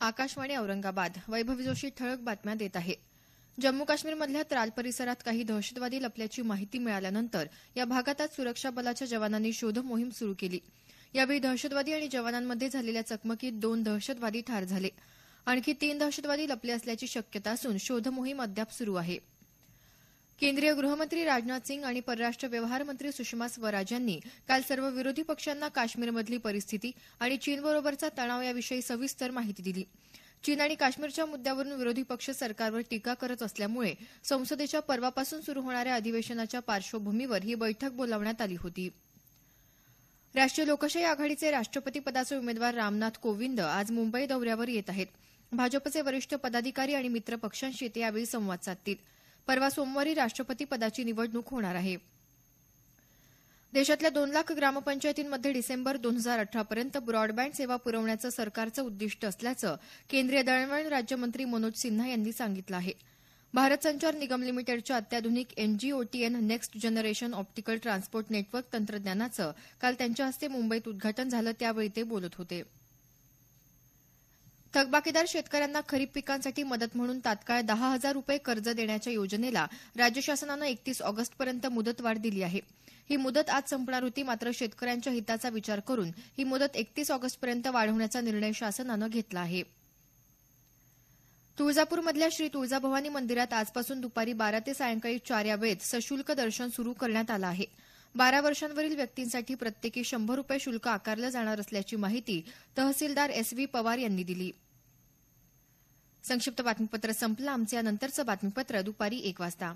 आकाशवाणी औरंगाबाद. वैभव जोशी ठळक बातम्या देत आहे. जम्मू काश्मीरमधल्या त्राल परिसरात काही दहशतवादी लपल्याची माहिती मिळाल्यानंतर या भागात आज सुरक्षा बलाच्या जवानांनी शोध मोहीम सुरू केली. यावेळी दहशतवादी आणि जवानांमध्ये झालेल्या चकमकीत 2 दहशतवादी ठार झाले. आणखी 3 दहशतवादी लपले असल्याची शक्यता असून शोध मोहीम अद्याप सुरू आहे. केंद्रीय गृहमंत्री राजनाथ सिंग आणि परराष्ट्र व्यवहार मंत्री सुषमा स्वराज यांनी काल सर्व विरोधी पक्षांना काश्मीरमधली परिस्थिती आणि चीनबरोबरचा तणाव याविषयी सविस्तर माहिती दिली. चीन आणि काश्मीरच्या मुद्द्यावरून विरोधी पक्ष सरकारवर टीका करत असल्यामुळे संसदेच्या परवापासून सुरू होणाऱ्या अधिवेशनाच्या पार्श्वभूमीवर ही बैठक बोलावण्यात आली होती. राष्ट्रीय लोकशाही आघाडीचे राष्ट्रपतीपदाचे उमेदवार रामनाथ कोविंद आज मुंबई दौऱ्यावर येत आहेत. भाजपचे वरिष्ठ पदाधिकारी आणि मित्र पक्षांशी ते यावेळी संवाद साधतील. परवा सोमवारी राष्ट्रपती पदाची निवडणूक होणार आहे. देशातल्या 2 लाख ग्रामपंचायतींमध्ये डिसेंबर 2018 पर्यंत ब्रॉडबँड सेवा पुरवण्याचं सरकारचं उद्दिष्ट असल्याचं केंद्रीय दळणवळण राज्यमंत्री मनोज सिन्हा यांनी सांगितलं आहे. भारत संचार निगम लिमिटेडच्या अत्याधुनिक NGOTN next generation optical transport network तंत्रज्ञानाचं काल त्यांच्या हस्ते मुंबईत उद्घाटन झालं त्यावेळी ते बोलत होते. थकबाकीदार शेतकऱ्यांना खरीप पिकांसाठी मदत म्हणून तात्काळ 10,000 रुपये कर्ज देण्याच्या योजनेला राज्य शासनानं 31 ऑगस्टपर्यंत मुदतवाढ दिली आहे. ही मुदत आज संपणार होती, मात्र शेतकऱ्यांच्या हिताचा विचार करून ही मुदत 31 ऑगस्टपर्यंत वाढवण्याचा निर्णय शासनानं घेतला आहे. तुळजापूरमधल्या श्री तुळजाभवानी मंदिरात आजपासून दुपारी 12 ते सायंकाळी 4 या वेळेत सशुल्क दर्शन सुरू करण्यात आलं आहे. 12 वर्षांवरील व्यक्तींसाठी प्रत्येकी 100 रुपये शुल्क आकारलं जाणार असल्याची माहिती तहसीलदार SV पवार यांनी दिली. संक्षिप्त बातमीपत्र संपलं. आमचं यानंतरचं बातमीपत्र दुपारी 1 वाजता.